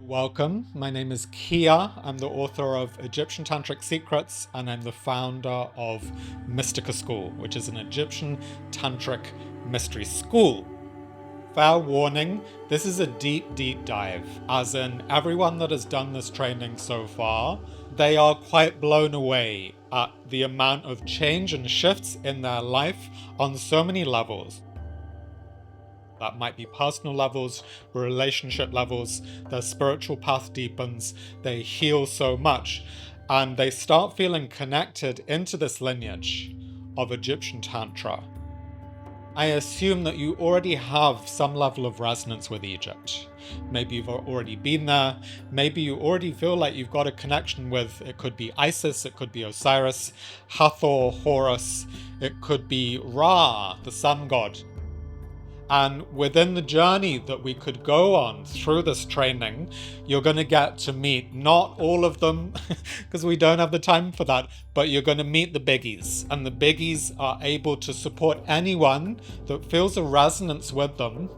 Welcome, my name is Kia. I'm the author of Egyptian Tantric Secrets, and I'm the founder of Mystica School, which is an Egyptian Tantric mystery school. Fair warning, this is a deep dive, as in everyone that has done this training so far, they are quite blown away at the amount of change and shifts in their life on so many levels. That might be personal levels, relationship levels, their spiritual path deepens, they heal so much, and they start feeling connected into this lineage of Egyptian Tantra. I assume that you already have some level of resonance with Egypt. Maybe you've already been there, maybe you already feel like you've got a connection with, it could be Isis, it could be Osiris, Hathor, Horus, it could be Ra, the sun god. And within the journey that we could go on through this training, you're going to get to meet not all of them, because we don't have the time for that, but you're going to meet the biggies. And the biggies are able to support anyone that feels a resonance with them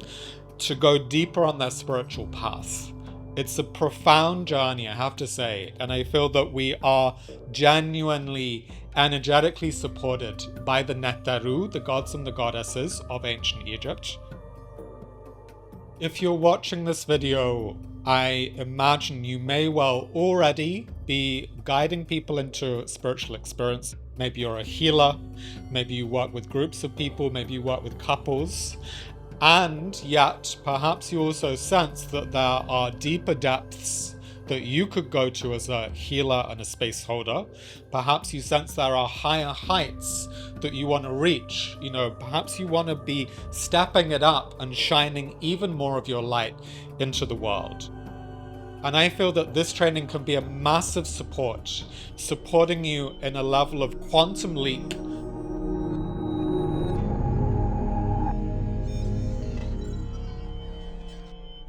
to go deeper on their spiritual path. It's a profound journey, I have to say, and I feel that we are genuinely energetically supported by the Neteru, the gods and the goddesses of ancient Egypt. If you're watching this video, I imagine you may well already be guiding people into spiritual experience. Maybe you're a healer, maybe you work with groups of people, maybe you work with couples. And yet, perhaps you also sense that there are deeper depths that you could go to as a healer and a space holder. Perhaps you sense there are higher heights that you want to reach. Perhaps you want to be stepping it up and shining even more of your light into the world. And I feel that this training can be a massive support, supporting you in a level of quantum leap.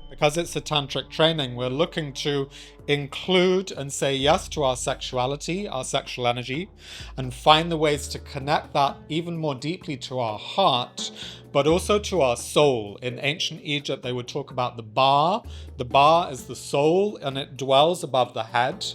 Because it's a tantric training, we're looking to include and say yes to our sexuality, our sexual energy, and find the ways to connect that even more deeply to our heart, but also to our soul. In ancient Egypt, they would talk about the ba. The ba is the soul, and it dwells above the head.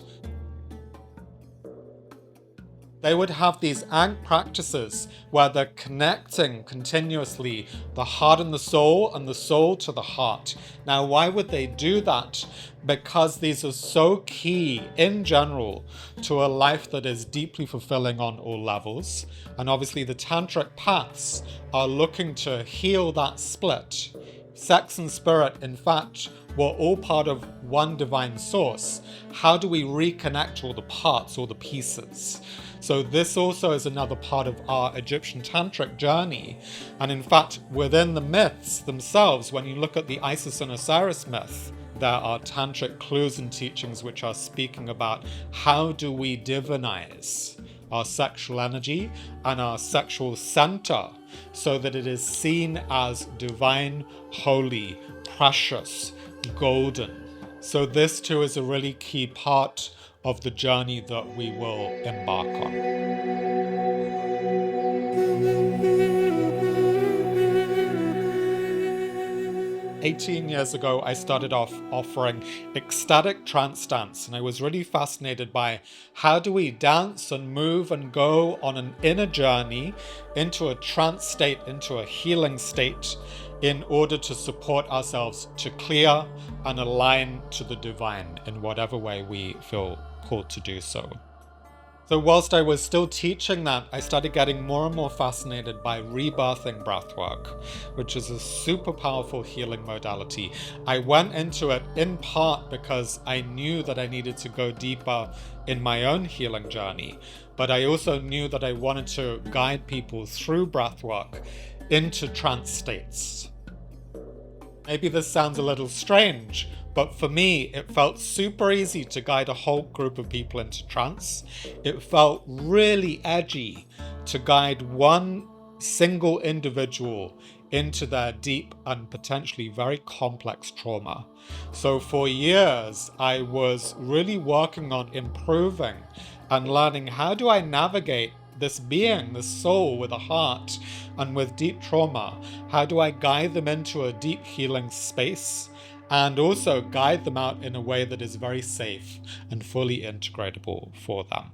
They would have these ankh practices where they're connecting continuously the heart and the soul to the heart. Now, why would they do that? Because these are so key in general to a life that is deeply fulfilling on all levels. And obviously the tantric paths are looking to heal that split. Sex and spirit, in fact, were all part of one divine source. How do we reconnect all the parts, all the pieces? So this also is another part of our Egyptian Tantric journey. And in fact, within the myths themselves, when you look at the Isis and Osiris myth, there are tantric clues and teachings which are speaking about how do we divinize our sexual energy and our sexual center so that it is seen as divine, holy, precious, golden. So this too is a really key part of the journey that we will embark on. 18 years ago, I started off offering ecstatic trance dance, and I was really fascinated by how do we dance and move and go on an inner journey into a trance state, into a healing state, in order to support ourselves to clear and align to the divine in whatever way we feel called to do so. So whilst I was still teaching that, I started getting more and more fascinated by rebirthing breathwork, which is a super powerful healing modality. I went into it in part because I knew that I needed to go deeper in my own healing journey, but I also knew that I wanted to guide people through breathwork into trance states. Maybe this sounds a little strange, but for me, it felt super easy to guide a whole group of people into trance. It felt really edgy to guide one single individual into their deep and potentially very complex trauma. So for years, I was really working on improving and learning, how do I navigate this being, this soul with a heart and with deep trauma? How do I guide them into a deep healing space and also guide them out in a way that is very safe and fully integratable for them.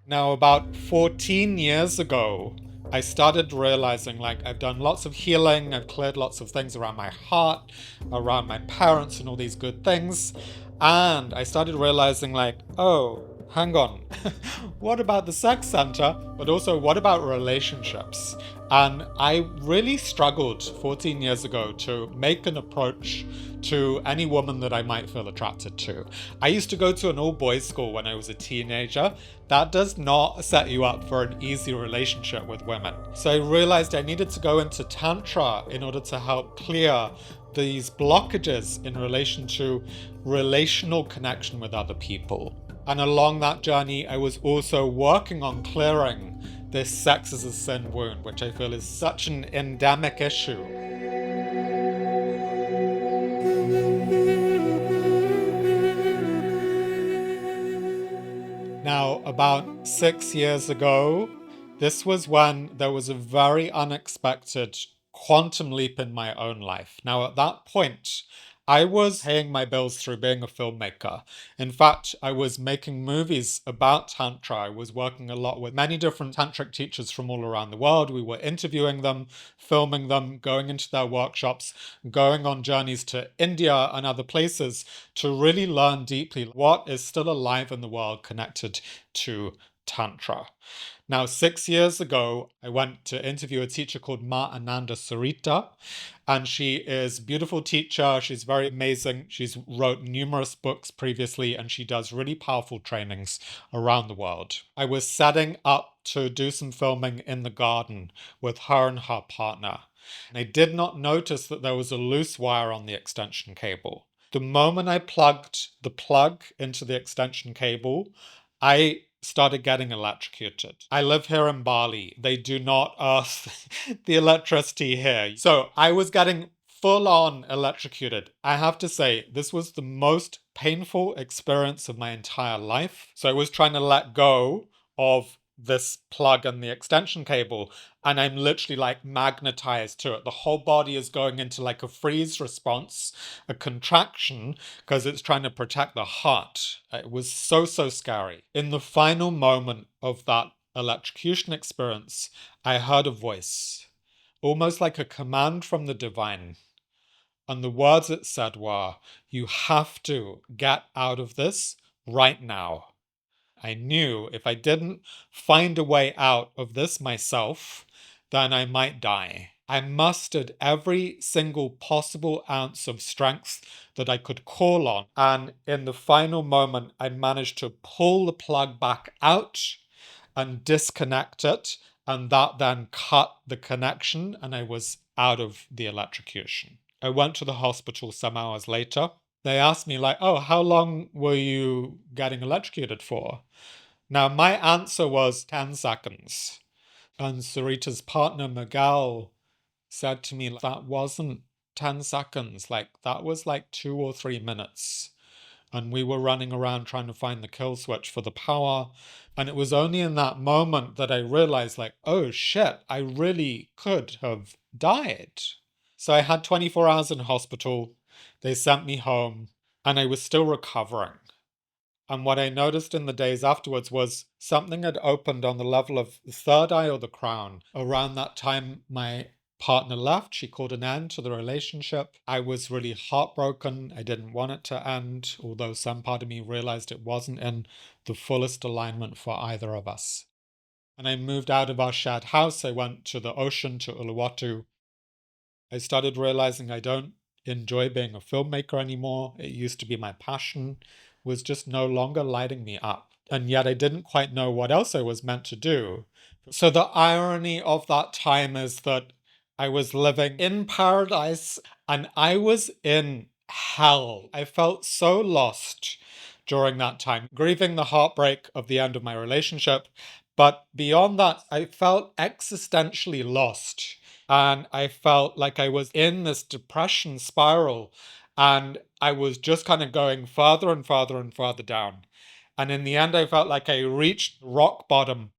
Now, about 14 years ago, I started realizing like I've done lots of healing, I've cleared lots of things around my heart, around my parents, and all these good things. And I started realizing, like, oh, hang on, what about the sex center? But also, what about relationships? And I really struggled 14 years ago to make an approach to any woman that I might feel attracted to. I used to go to an all boys school when I was a teenager. That does not set you up for an easy relationship with women. So I realized I needed to go into Tantra in order to help clear these blockages in relation to relational connection with other people. And along that journey, I was also working on clearing this sex as a sin wound, which I feel is such an endemic issue. Now, about 6 years ago, this was when there was a very unexpected quantum leap in my own life. Now, at that point, I was paying my bills through being a filmmaker. In fact, I was making movies about Tantra. I was working a lot with many different Tantric teachers from all around the world. We were interviewing them, filming them, going into their workshops, going on journeys to India and other places to really learn deeply what is still alive in the world connected to Tantra. Now, 6 years ago, I went to interview a teacher called Ma Ananda Sarita, and she is a beautiful teacher. She's very amazing. She's wrote numerous books previously, and she does really powerful trainings around the world. I was setting up to do some filming in the garden with her and her partner. And I did not notice that there was a loose wire on the extension cable. The moment I plugged the plug into the extension cable, I started getting electrocuted. I live here in Bali. They do not earth the electricity here. So I was getting full on electrocuted. I have to say, this was the most painful experience of my entire life. So I was trying to let go of this plug and the extension cable, and I'm literally like magnetized to it. The whole body is going into like a freeze response, a contraction, because it's trying to protect the heart. It was so, so scary. In the final moment of that electrocution experience, I heard a voice, almost like a command from the divine. And the words it said were, "You have to get out of this right now." I knew if I didn't find a way out of this myself, then I might die. I mustered every single possible ounce of strength that I could call on. And in the final moment, I managed to pull the plug back out and disconnect it. And that then cut the connection, and I was out of the electrocution. I went to the hospital some hours later. They asked me, like, oh, how long were you getting electrocuted for? Now, my answer was 10 seconds. And Sarita's partner, Miguel, said to me, that wasn't 10 seconds. Like, that was like 2 or 3 minutes. And we were running around trying to find the kill switch for the power. And it was only in that moment that I realized, like, oh shit, I really could have died. So I had 24 hours in hospital. They sent me home, and I was still recovering. And what I noticed in the days afterwards was something had opened on the level of the third eye or the crown. Around that time, my partner left. She called an end to the relationship. I was really heartbroken. I didn't want it to end, although some part of me realized it wasn't in the fullest alignment for either of us. And I moved out of our shared house. I went to the ocean, to Uluwatu. I started realizing I don't enjoy being a filmmaker anymore. It used to be my passion, was just no longer lighting me up. And yet I didn't quite know what else I was meant to do. So the irony of that time is that I was living in paradise and I was in hell. I felt so lost during that time, grieving the heartbreak of the end of my relationship. But beyond that, I felt existentially lost. And I felt like I was in this depression spiral, and I was just kind of going further and further and further down. And in the end, I felt like I reached rock bottom,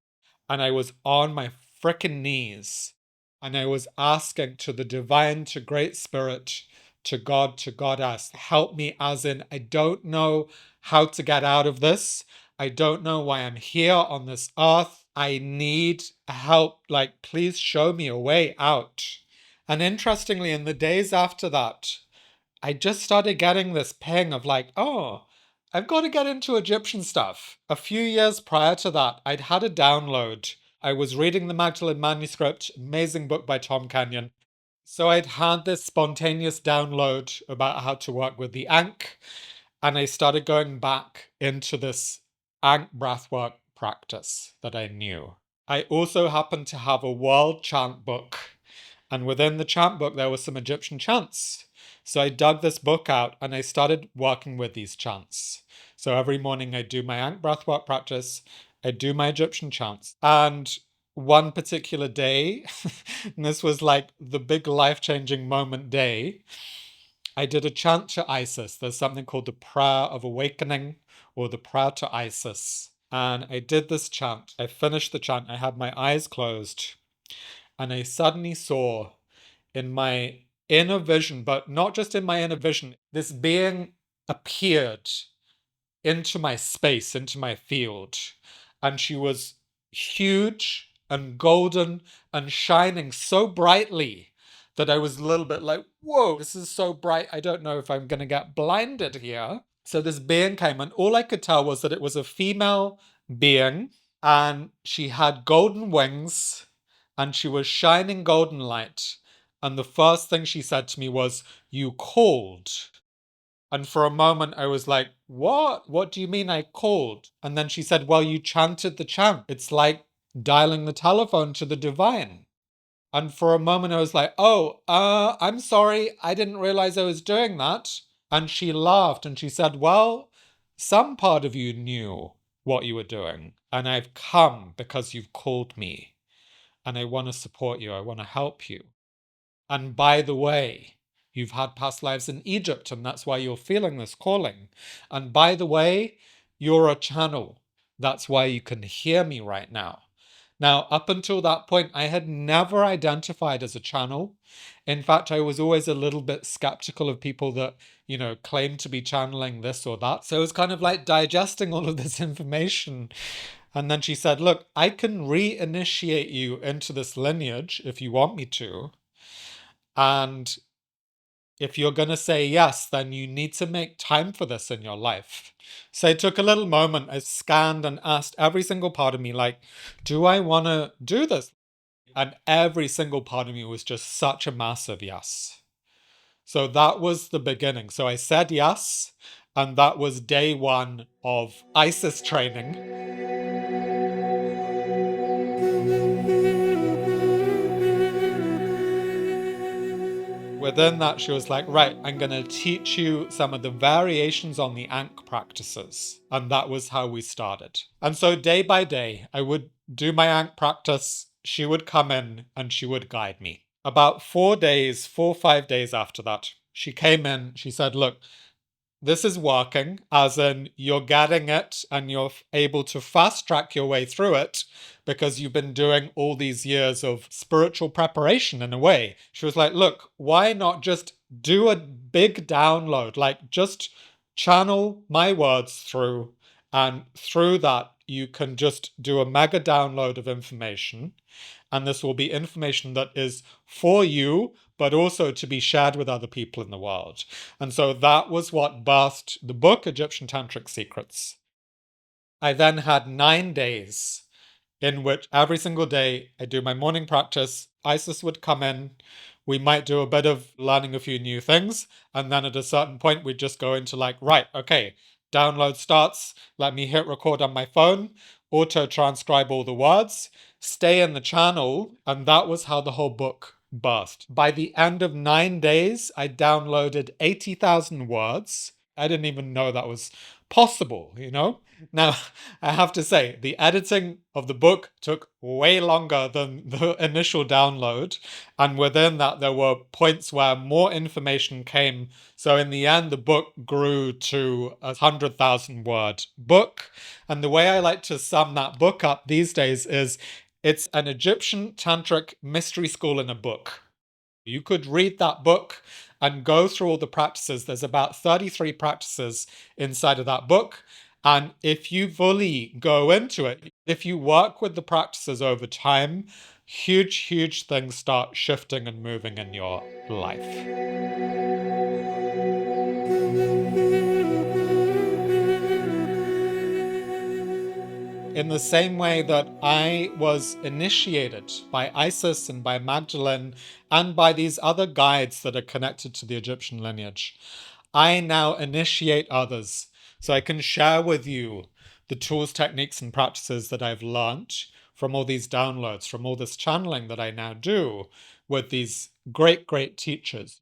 and I was on my frickin' knees. And I was asking to the divine, to Great Spirit, to goddess, help me, as in, I don't know how to get out of this. I don't know why I'm here on this earth. I need help. Like, please show me a way out. And interestingly, in the days after that, I just started getting this ping of like, oh, I've got to get into Egyptian stuff. A few years prior to that, I'd had a download. I was reading the Magdalene Manuscript, amazing book by Tom Kenyon. So I'd had this spontaneous download about how to work with the Ankh, and I started going back into this Ankh breathwork practice that I knew. I also happened to have a world chant book, and within the chant book, there were some Egyptian chants. So I dug this book out and I started working with these chants. So every morning I do my Ankh breathwork practice, I do my Egyptian chants. And one particular day, and this was like the big life-changing moment day, I did a chant to Isis. There's something called the Prayer of Awakening or the Prayer to Isis. And I did this chant. I finished the chant. I had my eyes closed. And I suddenly saw in my inner vision, but not just in my inner vision, this being appeared into my space, into my field. And she was huge and golden and shining so brightly that I was a little bit like, whoa, this is so bright. I don't know if I'm going to get blinded here. So this being came, and all I could tell was that it was a female being, and she had golden wings, and she was shining golden light. And the first thing she said to me was, "You called." And for a moment, I was like, what? What do you mean I called? And then she said, well, you chanted the chant. It's like dialing the telephone to the divine. And for a moment, I was like, oh, I'm sorry. I didn't realize I was doing that. And she laughed and she said, well, some part of you knew what you were doing. And I've come because you've called me. And I want to support you. I want to help you. And by the way, you've had past lives in Egypt, and that's why you're feeling this calling. And by the way, you're a channel. That's why you can hear me right now. Now, up until that point, I had never identified as a channel. In fact, I was always a little bit skeptical of people that, claim to be channeling this or that. So it was kind of like digesting all of this information. And then she said, look, I can reinitiate you into this lineage if you want me to. And if you're going to say yes, then you need to make time for this in your life. So I took a little moment. I scanned and asked every single part of me, like, do I want to do this? And every single part of me was just such a massive yes. So that was the beginning. So I said yes. And that was day one of ISIS training. Within that, she was like, right, I'm going to teach you some of the variations on the Ankh practices. And that was how we started. And so day by day, I would do my Ankh practice. She would come in and she would guide me. About 4 or 5 days after that, she came in. She said, look, this is working, as in you're getting it and you're able to fast track your way through it because you've been doing all these years of spiritual preparation in a way. She was like, look, why not just do a big download? Like, just channel my words through, and through that, you can just do a mega download of information. And this will be information that is for you, but also to be shared with other people in the world. And so that was what birthed the book, Egyptian Tantric Secrets. I then had 9 days in which every single day I do my morning practice. Isis would come in. We might do a bit of learning a few new things. And then at a certain point, we'd just go into like, right, okay, download starts. Let me hit record on my phone, auto transcribe all the words, stay in the channel. And that was how the whole book birthed. By the end of 9 days, I downloaded 80,000 words. I didn't even know that was possible, Now, I have to say, the editing of the book took way longer than the initial download. And within that, there were points where more information came. So in the end, the book grew to a 100,000 word book. And the way I like to sum that book up these days is it's an Egyptian Tantric mystery school in a book. You could read that book and go through all the practices. There's about 33 practices inside of that book. And if you fully go into it, if you work with the practices over time, huge, huge things start shifting and moving in your life. In the same way that I was initiated by Isis and by Magdalene and by these other guides that are connected to the Egyptian lineage, I now initiate others so I can share with you the tools, techniques, and practices that I've learnt from all these downloads, from all this channeling that I now do with these great, great teachers.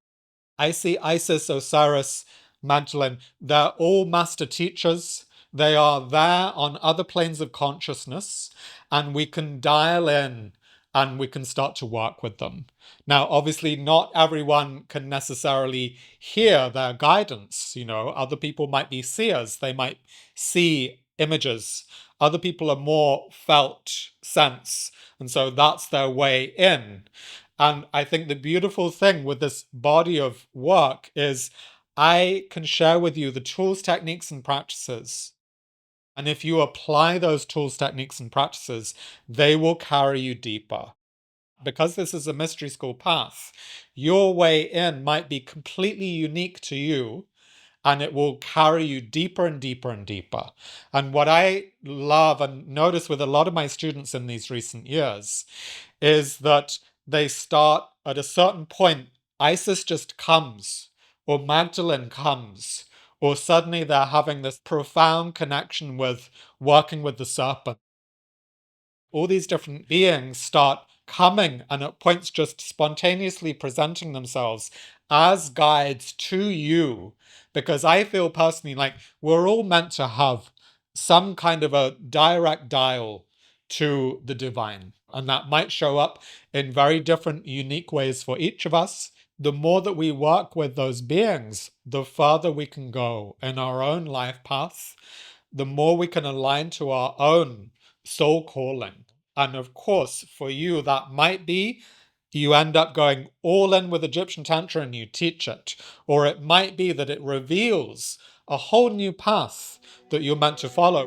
I see Isis, Osiris, Magdalene, they're all master teachers. They are there on other planes of consciousness, and we can dial in and we can start to work with them. Now, obviously, not everyone can necessarily hear their guidance. Other people might be seers, they might see images. Other people are more felt sense, and so that's their way in. And I think the beautiful thing with this body of work is I can share with you the tools, techniques, and practices. And if you apply those tools, techniques, and practices, they will carry you deeper. Because this is a mystery school path, your way in might be completely unique to you, and it will carry you deeper and deeper and deeper. And what I love and notice with a lot of my students in these recent years is that they start at a certain point, Isis just comes, or Magdalene comes, or suddenly they're having this profound connection with working with the serpent. All these different beings start coming and at points just spontaneously presenting themselves as guides to you. Because I feel personally like we're all meant to have some kind of a direct dial to the divine. And that might show up in very different, unique ways for each of us. The more that we work with those beings, the further we can go in our own life path, the more we can align to our own soul calling. And of course, for you, that might be you end up going all in with Egyptian Tantra and you teach it. Or it might be that it reveals a whole new path that you're meant to follow.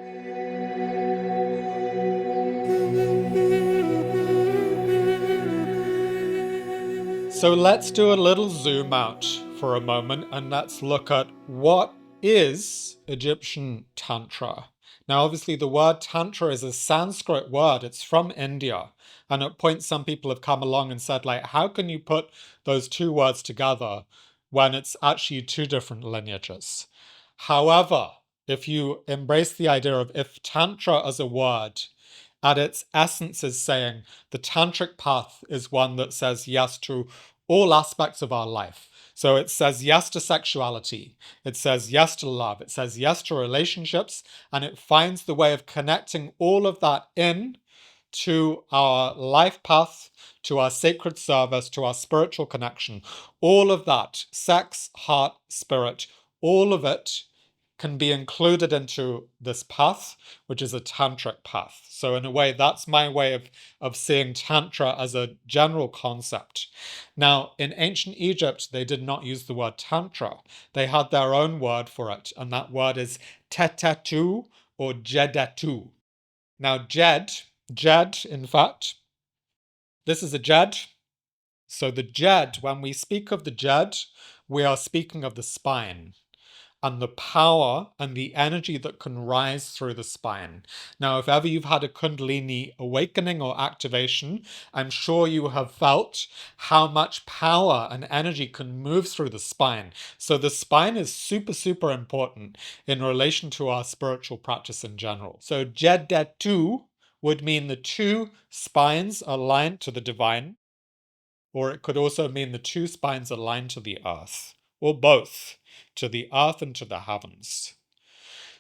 So let's do a little zoom out for a moment and let's look at what is Egyptian Tantra. Now, obviously, the word Tantra is a Sanskrit word. It's from India. And at points, some people have come along and said, like, how can you put those two words together when it's actually two different lineages? However, if you embrace the idea of if Tantra as a word at its essence is saying the tantric path is one that says yes to all aspects of our life. So it says yes to sexuality, it says yes to love, it says yes to relationships, and it finds the way of connecting all of that in to our life path, to our sacred service, to our spiritual connection. All of that, sex, heart, spirit, all of it can be included into this path, which is a tantric path. So in a way, that's my way of seeing Tantra as a general concept. Now, in ancient Egypt, they did not use the word Tantra. They had their own word for it, and that word is tetatu or jedatu. Now, Jed, in fact, this is a Jed. So the Jed, when we speak of the Jed, we are speaking of the spine and the power and the energy that can rise through the spine. Now, if ever you've had a Kundalini awakening or activation, I'm sure you have felt how much power and energy can move through the spine. So the spine is super, super important in relation to our spiritual practice in general. So Jedetu would mean the two spines aligned to the divine, or it could also mean the two spines aligned to the earth, or both, to the earth and to the heavens.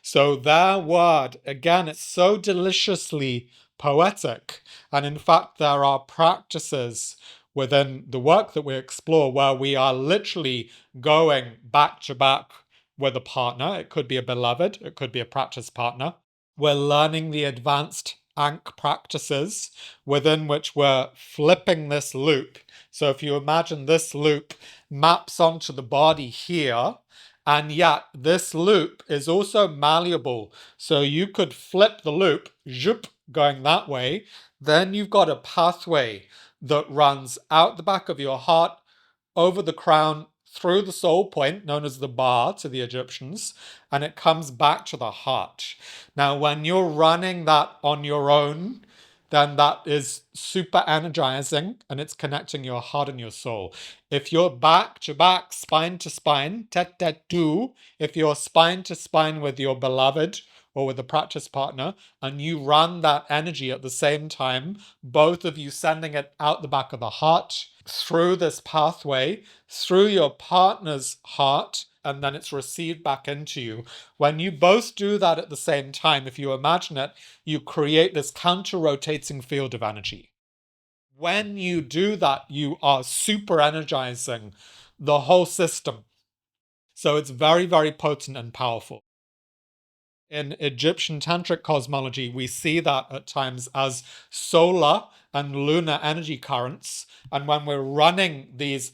So their word, again, it's so deliciously poetic. And in fact, there are practices within the work that we explore where we are literally going back to back with a partner. It could be a beloved, it could be a practice partner. We're learning the advanced Ankh practices within which we're flipping this loop. So if you imagine this loop maps onto the body here, and yet this loop is also malleable. So you could flip the loop, zhoop, going that way. Then you've got a pathway that runs out the back of your heart, over the crown, through the soul point, known as the bar to the Egyptians, and it comes back to the heart. Now, when you're running that on your own, then that is super energizing and it's connecting your heart and your soul. If you're back to back, spine to spine, tete-tu, if you're spine to spine with your beloved or with a practice partner, and you run that energy at the same time, both of you sending it out the back of the heart, through this pathway, through your partner's heart, and then it's received back into you. When you both do that at the same time, if you imagine it, you create this counter-rotating field of energy. When you do that, you are super energizing the whole system. So it's very, very potent and powerful. In Egyptian Tantric cosmology, we see that at times as solar and lunar energy currents. And when we're running these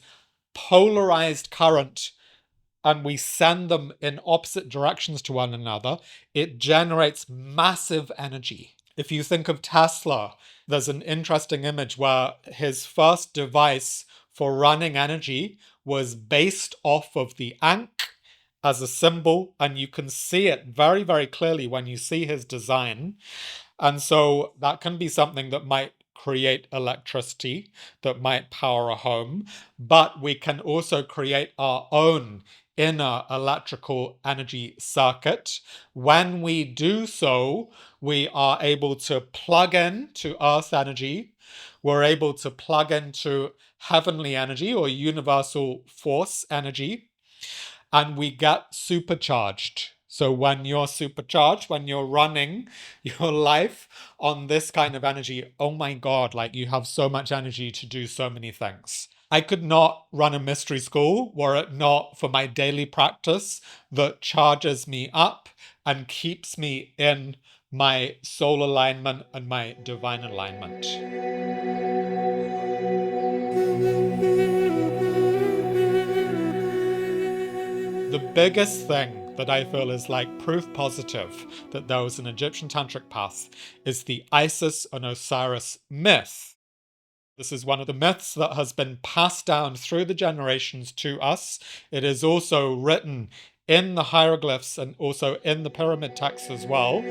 polarized current and we send them in opposite directions to one another, it generates massive energy. If you think of Tesla, there's an interesting image where his first device for running energy was based off of the Ankh as a symbol, and you can see it very, very clearly when you see his design. And so that can be something that might create electricity, that might power a home, but we can also create our own inner electrical energy circuit. When we do so, we are able to plug in to earth energy. We're able to plug into heavenly energy or universal force energy, and we get supercharged. So when you're supercharged, when you're running your life on this kind of energy, oh my God, like you have so much energy to do so many things. I could not run a mystery school were it not for my daily practice that charges me up and keeps me in my soul alignment and my divine alignment. The biggest thing that I feel is like proof positive that there was an Egyptian tantric path is the Isis and Osiris myth. This is one of the myths that has been passed down through the generations to us. It is also written in the hieroglyphs and also in the pyramid texts as well.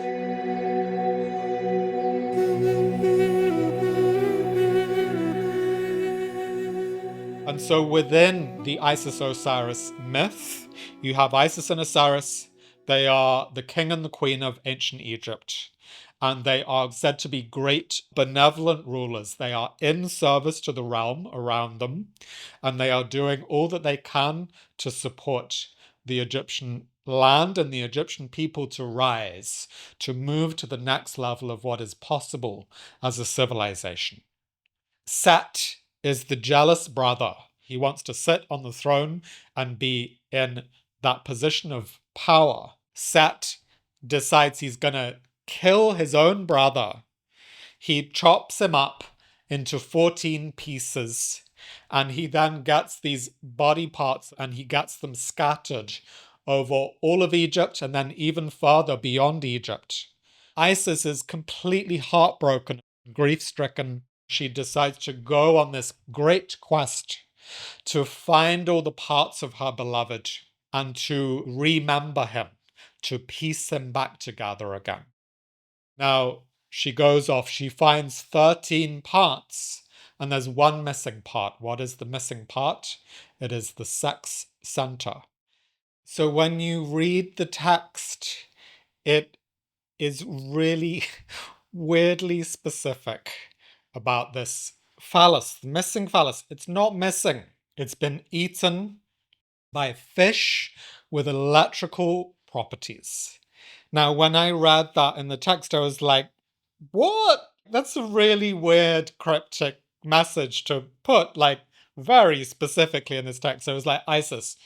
And so within the Isis-Osiris myth, you have Isis and Osiris. They are the king and the queen of ancient Egypt. And they are said to be great benevolent rulers. They are in service to the realm around them. And they are doing all that they can to support the Egyptian land and the Egyptian people to rise, to move to the next level of what is possible as a civilization. Set is the jealous brother. He wants to sit on the throne and be in that position of power. Set decides he's going to kill his own brother. He chops him up into 14 pieces, and he then gets these body parts and he gets them scattered over all of Egypt and then even further beyond Egypt. Isis is completely heartbroken, grief-stricken. She decides to go on this great quest to find all the parts of her beloved and to remember him, to piece him back together again. Now, she goes off, she finds 13 parts, and there's one missing part. What is the missing part? It is the sex center. So when you read the text, it is really weirdly specific about this phallus, the missing phallus. It's not missing. It's been eaten by fish with electrical properties. Now, when I read that in the text, I was like, what? That's a really weird cryptic message to put, like, very specifically in this text. So I was like, Isis,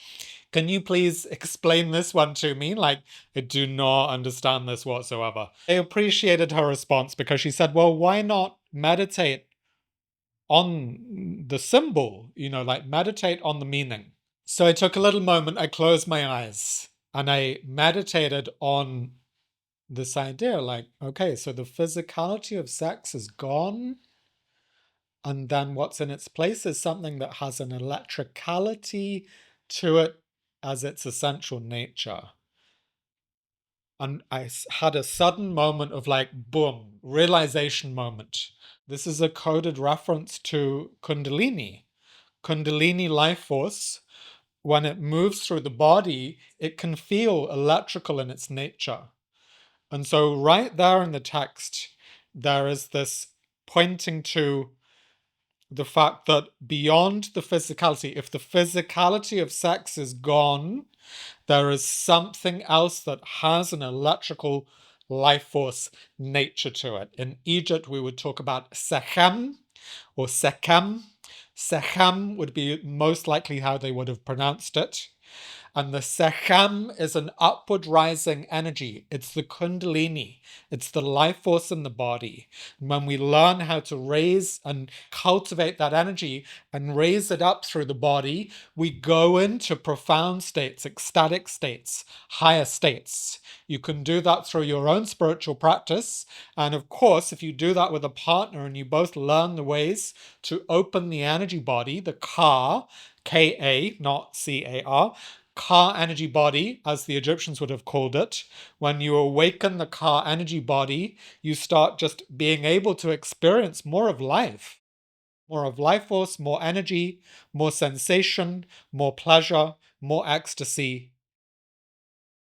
Can you please explain this one to me? Like, I do not understand this whatsoever. I appreciated her response because she said, well, why not meditate on the symbol? Like meditate on the meaning. So I took a little moment, I closed my eyes, and I meditated on this idea like, okay, so the physicality of sex is gone. And then what's in its place is something that has an electricality to it as its essential nature. And I had a sudden moment of like, boom, realization moment. This is a coded reference to Kundalini. Kundalini life force, when it moves through the body, it can feel electrical in its nature. And so, right there in the text, there is this pointing to the fact that beyond the physicality, if the physicality of sex is gone, there is something else that has an electrical life force nature to it. In Egypt, we would talk about sechem or sekem. Sechem would be most likely how they would have pronounced it. And the Sechem is an upward rising energy. It's the Kundalini. It's the life force in the body. And when we learn how to raise and cultivate that energy and raise it up through the body, we go into profound states, ecstatic states, higher states. You can do that through your own spiritual practice. And of course, if you do that with a partner and you both learn the ways to open the energy body, the Ka, Ka, not Car, Ka energy body, as the Egyptians would have called it. When you awaken the Ka energy body, you start just being able to experience more of life force, more energy, more sensation, more pleasure, more ecstasy.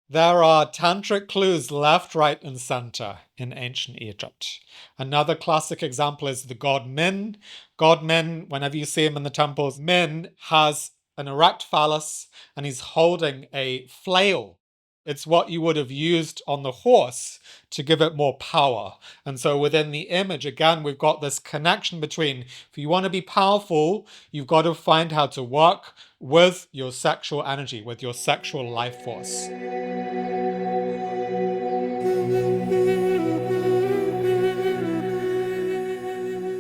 There are tantric clues left, right, and center in ancient Egypt. Another classic example is the god Min. God Min, whenever you see him in the temples, Min has an erect phallus and he's holding a flail. It's what you would have used on the horse to give it more power. And so within the image, again, we've got this connection between if you want to be powerful, you've got to find how to work with your sexual energy, with your sexual life force.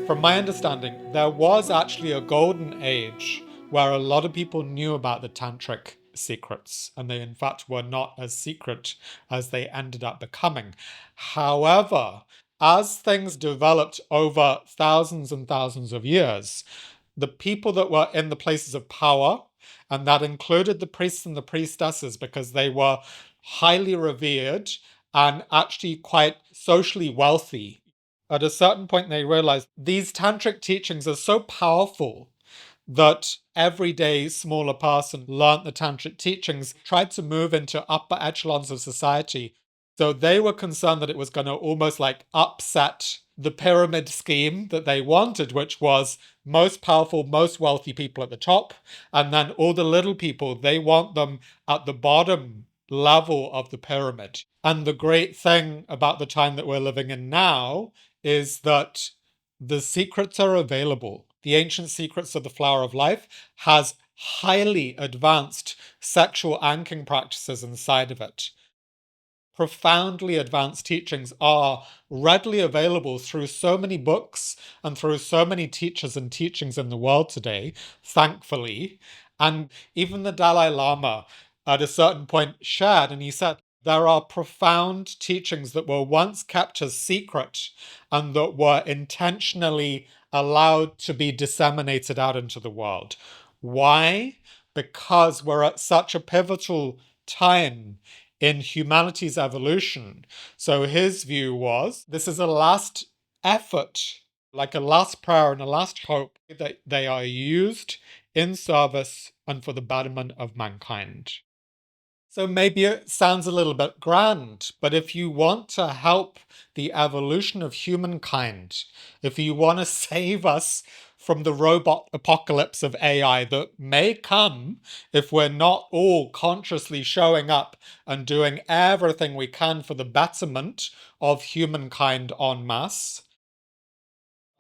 From my understanding, there was actually a golden age where a lot of people knew about the tantric secrets, and they in fact were not as secret as they ended up becoming. However, as things developed over thousands and thousands of years, the people that were in the places of power, and that included the priests and the priestesses because they were highly revered and actually quite socially wealthy. At a certain point, they realized these tantric teachings are so powerful that everyday smaller person learnt the tantric teachings, tried to move into upper echelons of society. So they were concerned that it was going to almost like upset the pyramid scheme that they wanted, which was most powerful, most wealthy people at the top, and then all the little people, they want them at the bottom level of the pyramid. And the great thing about the time that we're living in now is that the secrets are available. The Ancient Secrets of the Flower of Life has highly advanced sexual anking practices inside of it. Profoundly advanced teachings are readily available through so many books and through so many teachers and teachings in the world today, thankfully. And even the Dalai Lama at a certain point shared, and he said, there are profound teachings that were once kept as secret and that were intentionally allowed to be disseminated out into the world. Why? Because we're at such a pivotal time in humanity's evolution. So his view was this is a last effort, like a last prayer and a last hope that they are used in service and for the betterment of mankind. So maybe it sounds a little bit grand, but if you want to help the evolution of humankind, if you want to save us from the robot apocalypse of AI that may come if we're not all consciously showing up and doing everything we can for the betterment of humankind en masse,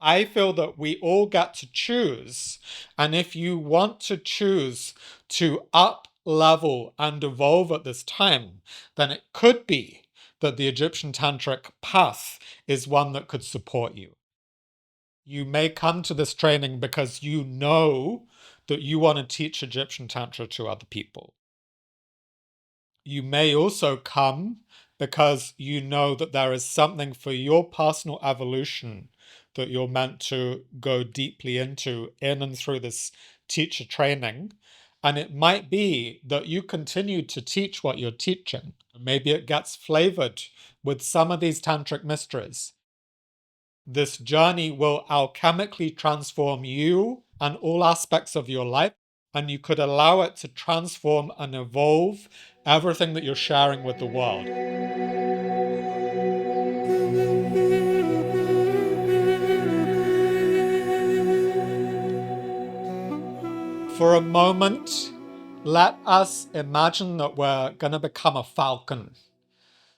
I feel that we all get to choose. And if you want to choose to up level and evolve at this time, then it could be that the Egyptian Tantric path is one that could support you. You may come to this training because you know that you want to teach Egyptian Tantra to other people. You may also come because you know that there is something for your personal evolution that you're meant to go deeply into in and through this teacher training. And it might be that you continue to teach what you're teaching. Maybe it gets flavored with some of these tantric mysteries. This journey will alchemically transform you and all aspects of your life, and you could allow it to transform and evolve everything that you're sharing with the world. For a moment, let us imagine that we're going to become a falcon.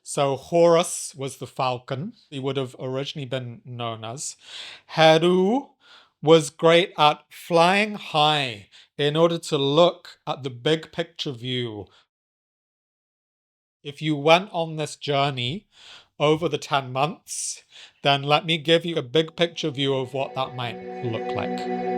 So Horus was the falcon, he would have originally been known as. Heru was great at flying high in order to look at the big picture view. If you went on this journey over the 10 months, then let me give you a big picture view of what that might look like.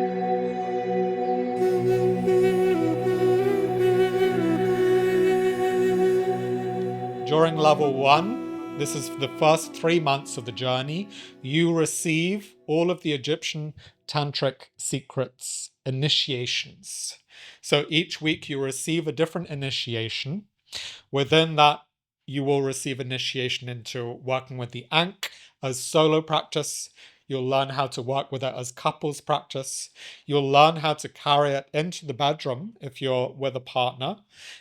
During level 1, this is the first 3 months of the journey, you receive all of the Egyptian Tantric secrets initiations. So each week you receive a different initiation. Within that, you will receive initiation into working with the Ankh as solo practice. You'll learn how to work with it as couples practice. You'll learn how to carry it into the bedroom if you're with a partner.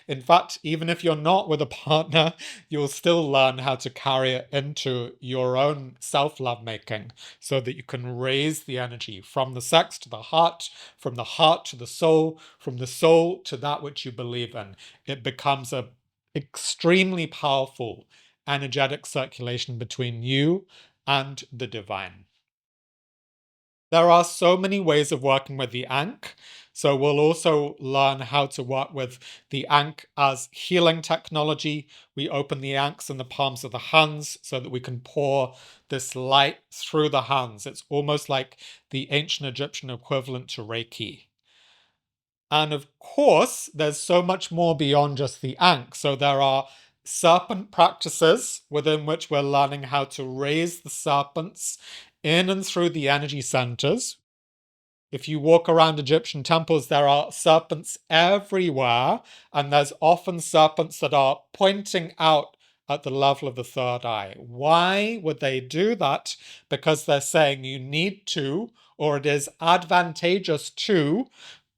In fact, even if you're not with a partner, you'll still learn how to carry it into your own self-lovemaking so that you can raise the energy from the sex to the heart, from the heart to the soul, from the soul to that which you believe in. It becomes a extremely powerful energetic circulation between you and the divine. There are so many ways of working with the Ankh. So we'll also learn how to work with the Ankh as healing technology. We open the Ankhs in the palms of the hands so that we can pour this light through the hands. It's almost like the ancient Egyptian equivalent to Reiki. And of course, there's so much more beyond just the Ankh. So there are serpent practices within which we're learning how to raise the serpents in and through the energy centers. If you walk around Egyptian temples, there are serpents everywhere, and there's often serpents that are pointing out at the level of the third eye. Why would they do that? Because they're saying you need to, or it is advantageous to,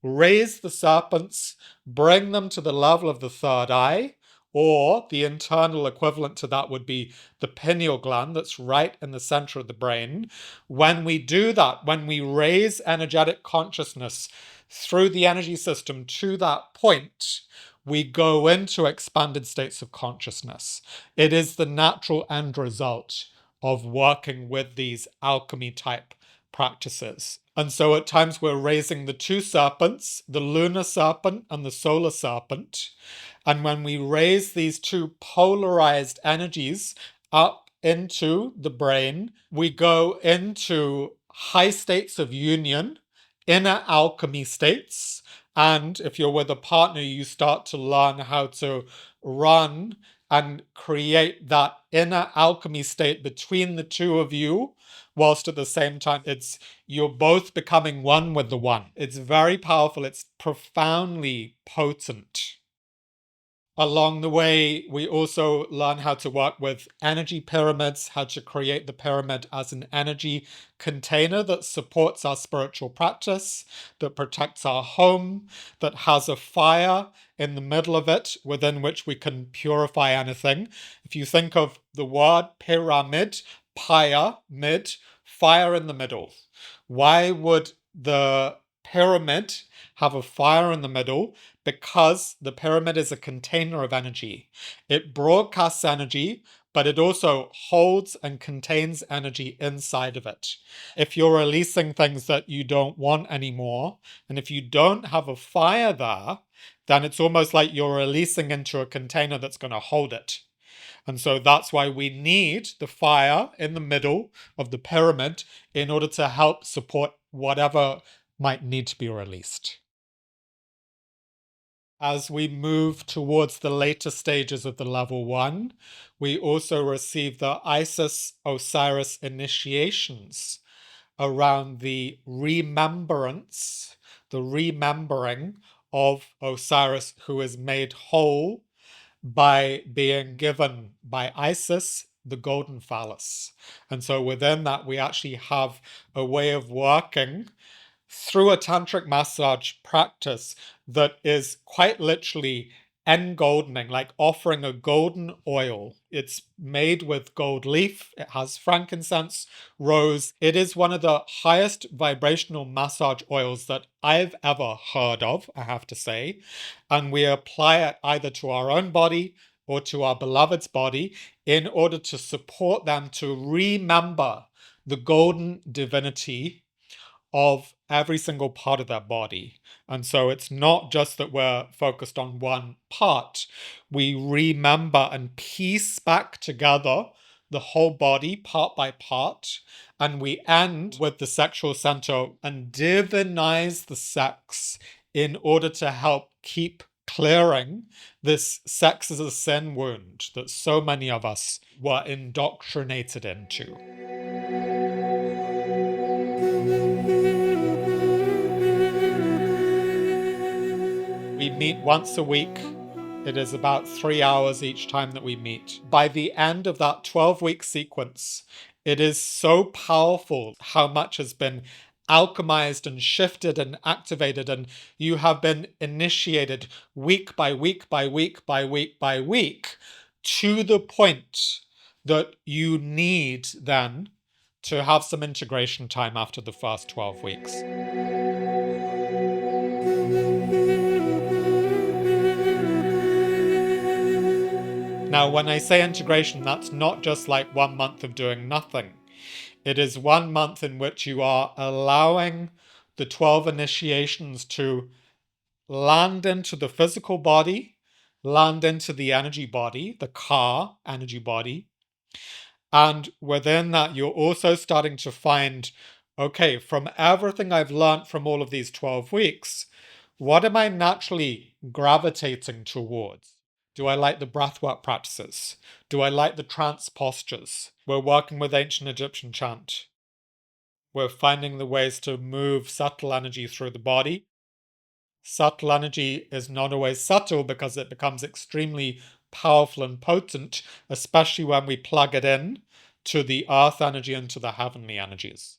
raise the serpents, bring them to the level of the third eye, or the internal equivalent to that would be the pineal gland that's right in the center of the brain. When we do that, when we raise energetic consciousness through the energy system to that point, we go into expanded states of consciousness. It is the natural end result of working with these alchemy type practices. And so at times we're raising the two serpents, the lunar serpent and the solar serpent. And when we raise these two polarized energies up into the brain, we go into high states of union, inner alchemy states. And if you're with a partner, you start to learn how to run and create that inner alchemy state between the two of you, whilst at the same time you're both becoming one with the one. It's very powerful. It's profoundly potent. Along the way, we also learn how to work with energy pyramids, how to create the pyramid as an energy container that supports our spiritual practice, that protects our home, that has a fire in the middle of it within which we can purify anything. If you think of the word pyramid, pyre, mid, fire in the middle. Why would the pyramid have a fire in the middle? Because the pyramid is a container of energy. It broadcasts energy, but it also holds and contains energy inside of it. If you're releasing things that you don't want anymore, and if you don't have a fire there, then it's almost like you're releasing into a container that's going to hold it. And so that's why we need the fire in the middle of the pyramid in order to help support whatever might need to be released. As we move towards the later stages of the level 1, we also receive the Isis Osiris initiations around the remembrance, the remembering of Osiris, who is made whole by being given by Isis the golden phallus. And so within that, we actually have a way of working through a tantric massage practice that is quite literally engoldening, like offering a golden oil. It's made with gold leaf, it has frankincense, rose. It is one of the highest vibrational massage oils that I've ever heard of, I have to say. And we apply it either to our own body or to our beloved's body in order to support them to remember the golden divinity of every single part of their body. And so it's not just that we're focused on one part. We remember and piece back together the whole body part by part. And we end with the sexual center and divinize the sex in order to help keep clearing this sex is a sin wound that so many of us were indoctrinated into. We meet once a week. It is about 3 hours each time that we meet. By the end of that 12-week sequence, it is so powerful how much has been alchemized and shifted and activated, and you have been initiated week by week by week by week by week to the point that you need then to have some integration time after the first 12 weeks. Now, when I say integration, that's not just like 1 month of doing nothing. It is 1 month in which you are allowing the 12 initiations to land into the physical body, land into the energy body, the Ka energy body. And within that, you're also starting to find, okay, from everything I've learned from all of these 12 weeks, what am I naturally gravitating towards? Do I like the breathwork practices? Do I like the trance postures? We're working with ancient Egyptian chant. We're finding the ways to move subtle energy through the body. Subtle energy is not always subtle because it becomes extremely powerful and potent, especially when we plug it in to the earth energy and to the heavenly energies.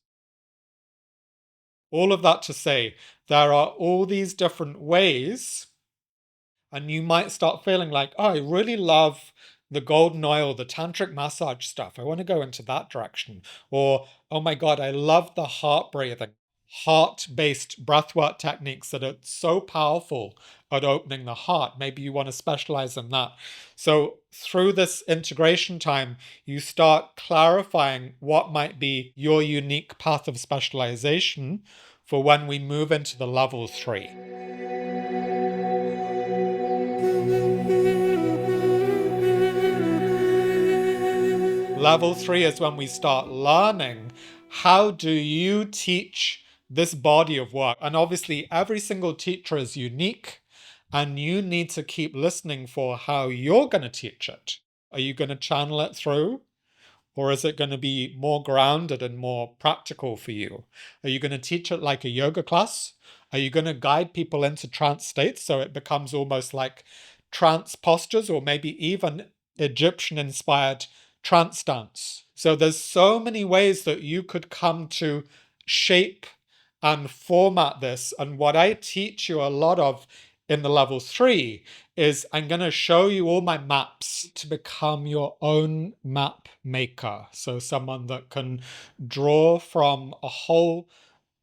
All of that to say, there are all these different ways, and you might start feeling like, oh, I really love the golden oil, the tantric massage stuff. I want to go into that direction. Or, oh my God, I love the heart breathing, heart-based breathwork techniques that are so powerful at opening the heart. Maybe you want to specialize in that. So through this integration time, you start clarifying what might be your unique path of specialization for when we move into the level 3. Level 3 is when we start learning how do you teach this body of work. And obviously, every single teacher is unique, and you need to keep listening for how you're going to teach it. Are you going to channel it through? Or is it going to be more grounded and more practical for you? Are you going to teach it like a yoga class? Are you going to guide people into trance states so it becomes almost like trance postures, or maybe even Egyptian-inspired trance dance? So there's so many ways that you could come to shape and format this. And what I teach you a lot of in the level 3 is I'm going to show you all my maps to become your own map maker. So someone that can draw from a whole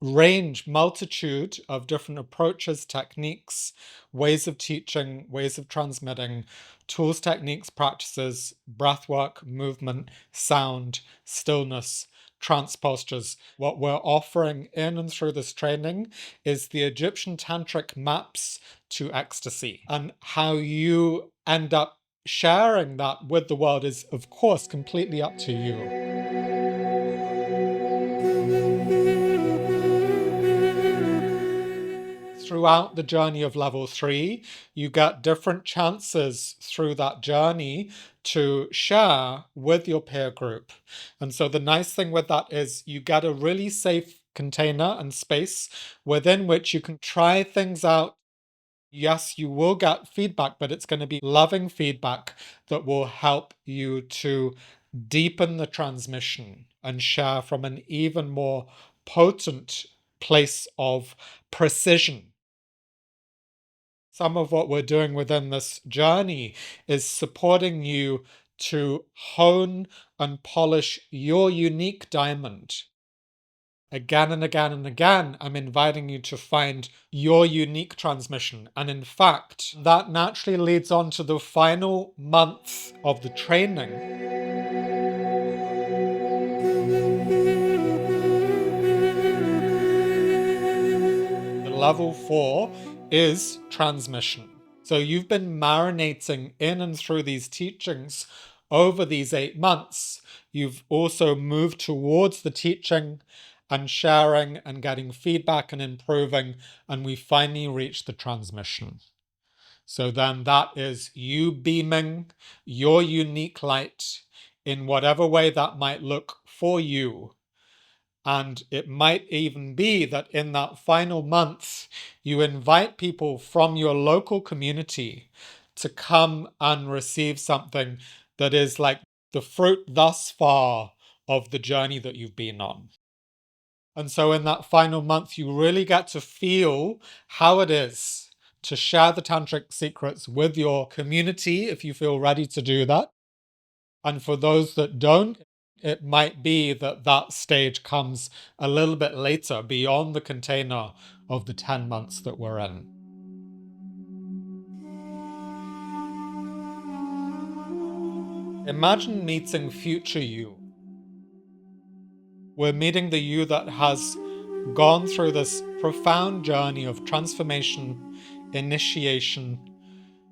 multitude of different approaches, techniques, ways of teaching, ways of transmitting, tools, techniques, practices, breath work, movement, sound, stillness, trance postures. What we're offering in and through this training is the Egyptian Tantric maps to ecstasy. And how you end up sharing that with the world is, of course, completely up to you. Throughout the journey of level 3, you get different chances through that journey to share with your peer group. And so the nice thing with that is you get a really safe container and space within which you can try things out. Yes, you will get feedback, but it's going to be loving feedback that will help you to deepen the transmission and share from an even more potent place of precision. Some of what we're doing within this journey is supporting you to hone and polish your unique diamond. Again and again and again, I'm inviting you to find your unique transmission. And in fact, that naturally leads on to the final month of the training. Level 4 is transmission. So you've been marinating in and through these teachings over these 8 months. You've also moved towards the teaching and sharing and getting feedback and improving, and we finally reach the transmission. So then that is you beaming your unique light in whatever way that might look for you. And it might even be that in that final month, you invite people from your local community to come and receive something that is like the fruit thus far of the journey that you've been on. And so in that final month, you really get to feel how it is to share the tantric secrets with your community if you feel ready to do that. And for those that don't, it might be that that stage comes a little bit later, beyond the container of the 10 months that we're in. Imagine meeting future you. We're meeting the you that has gone through this profound journey of transformation, initiation.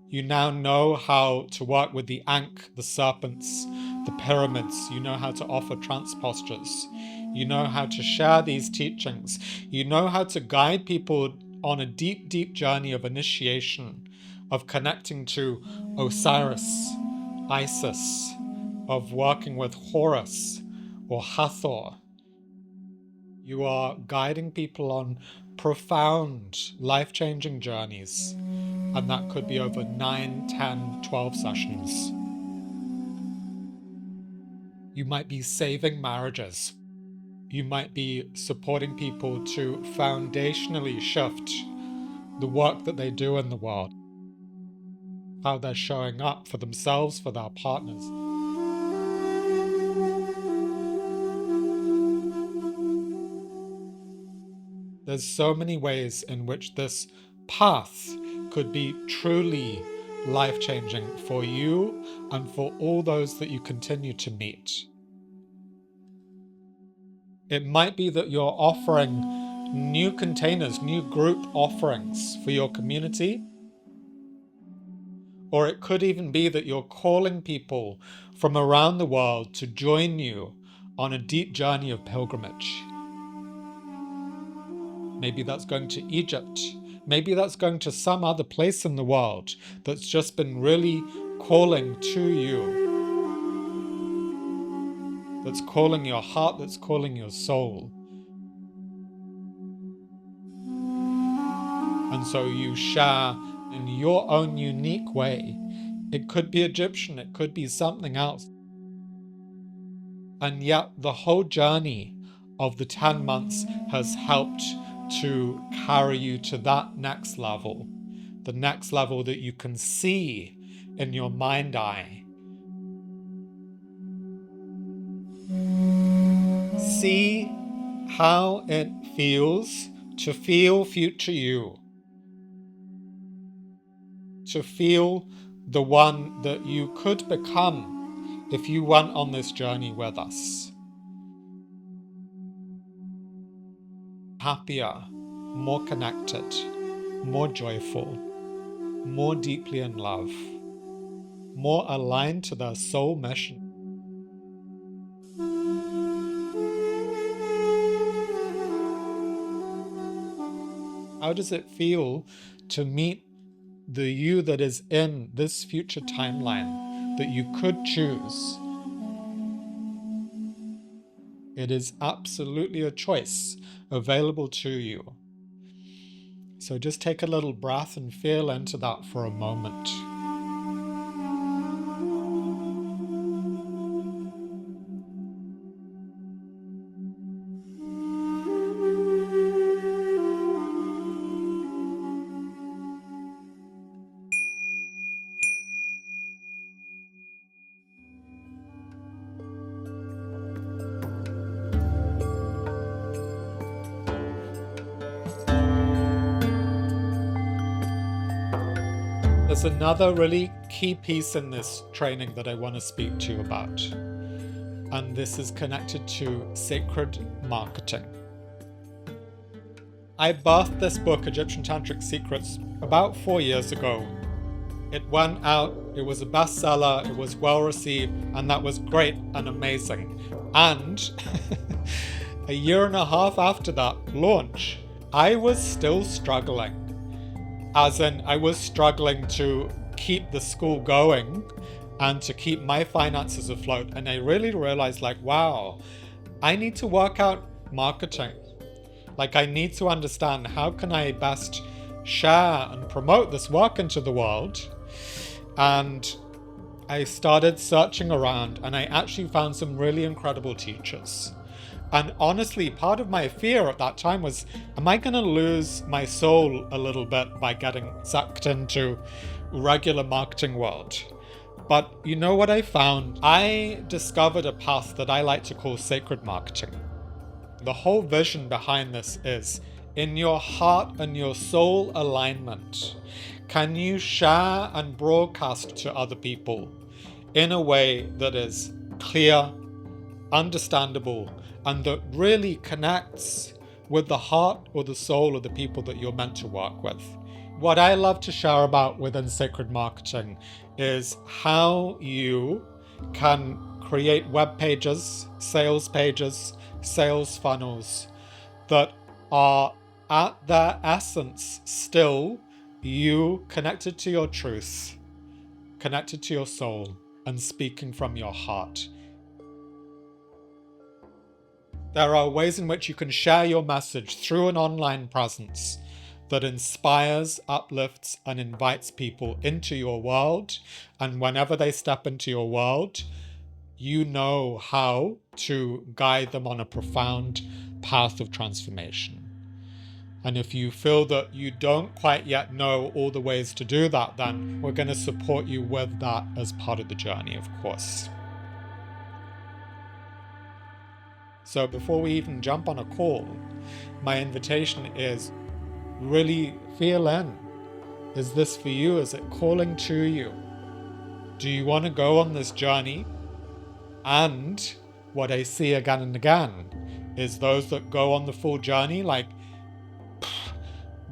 You now know how to work with the ankh, the serpents, the pyramids. You know how to offer trance postures. You know how to share these teachings. You know how to guide people on a deep, deep journey of initiation, of connecting to Osiris, Isis, of working with Horus or Hathor. You are guiding people on profound, life-changing journeys. And that could be over 9, 10, 12 sessions. You might be saving marriages. You might be supporting people to foundationally shift the work that they do in the world, how they're showing up for themselves, for their partners. There's so many ways in which this path could be truly life-changing for you and for all those that you continue to meet. It might be that you're offering new containers, new group offerings for your community. Or it could even be that you're calling people from around the world to join you on a deep journey of pilgrimage. Maybe that's going to Egypt. Maybe that's going to some other place in the world that's just been really calling to you. That's calling your heart, that's calling your soul. And so you share in your own unique way. It could be Egyptian, it could be something else. And yet the whole journey of the 10 months has helped to carry you to that next level. The next level that you can see in your mind eye. See how it feels to feel future you, to feel the one that you could become if you went on this journey with us. Happier, more connected, more joyful, more deeply in love, more aligned to their soul mission. How does it feel to meet the you that is in this future timeline that you could choose? It is absolutely a choice available to you. So just take a little breath and feel into that for a moment. There's another really key piece in this training that I want to speak to you about, and this is connected to sacred marketing. I birthed this book, Egyptian Tantric Secrets, about 4 years ago. It went out, it was a bestseller, it was well received, and that was great and amazing. And a year and a half after that launch, I was still struggling. As in, I was struggling to keep the school going and to keep my finances afloat. And I really realized, like, wow, I need to work out marketing. Like, I need to understand how can I best share and promote this work into the world. And I started searching around, and I actually found some really incredible teachers. And honestly, part of my fear at that time was, am I going to lose my soul a little bit by getting sucked into regular marketing world? But you know what I found? I discovered a path that I like to call sacred marketing. The whole vision behind this is, in your heart and your soul alignment, can you share and broadcast to other people in a way that is clear, understandable, and that really connects with the heart or the soul of the people that you're meant to work with? What I love to share about within sacred marketing is how you can create web pages, sales funnels that are at their essence still you connected to your truth, connected to your soul, and speaking from your heart. There are ways in which you can share your message through an online presence that inspires, uplifts, and invites people into your world. And whenever they step into your world, you know how to guide them on a profound path of transformation. And if you feel that you don't quite yet know all the ways to do that, then we're going to support you with that as part of the journey, of course. So before we even jump on a call, my invitation is really feel in. Is this for you? Is it calling to you? Do you want to go on this journey? And what I see again and again is those that go on the full journey, like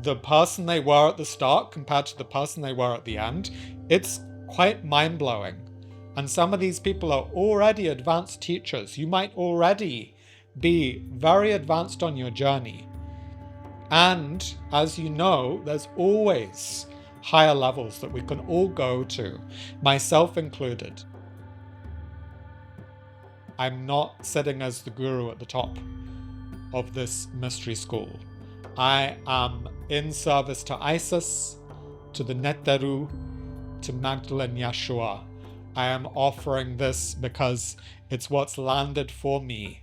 the person they were at the start compared to the person they were at the end, it's quite mind-blowing. And some of these people are already advanced teachers. You might already be very advanced on your journey. And as you know, there's always higher levels that we can all go to, myself included. I'm not sitting as the guru at the top of this mystery school. I am in service to Isis, to the Neteru, to Magdalene Yeshua. I am offering this because it's what's landed for me.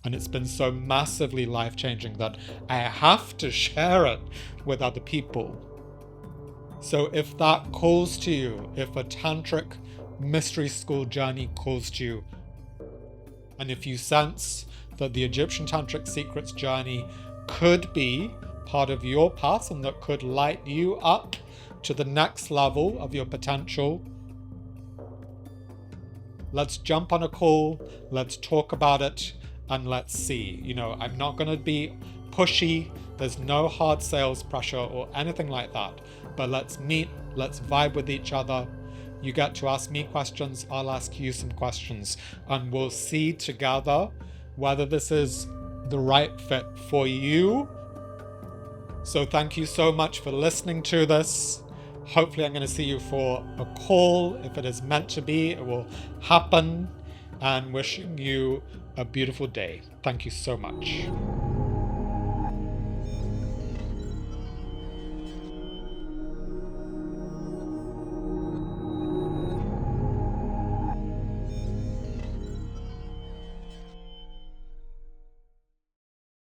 And it's been so massively life-changing that I have to share it with other people. So if that calls to you, if a tantric mystery school journey calls to you, and if you sense that the Egyptian Tantric Secrets journey could be part of your path and that could light you up to the next level of your potential, let's jump on a call, let's talk about it, and let's see. You know, I'm not going to be pushy, there's no hard sales pressure or anything like that, but let's meet, let's vibe with each other. You get to ask me questions, I'll ask you some questions, and we'll see together whether this is the right fit for you. So thank you so much for listening to this. Hopefully I'm going to see you for a call. If it is meant to be, it will happen. And wishing you a beautiful day. Thank you so much.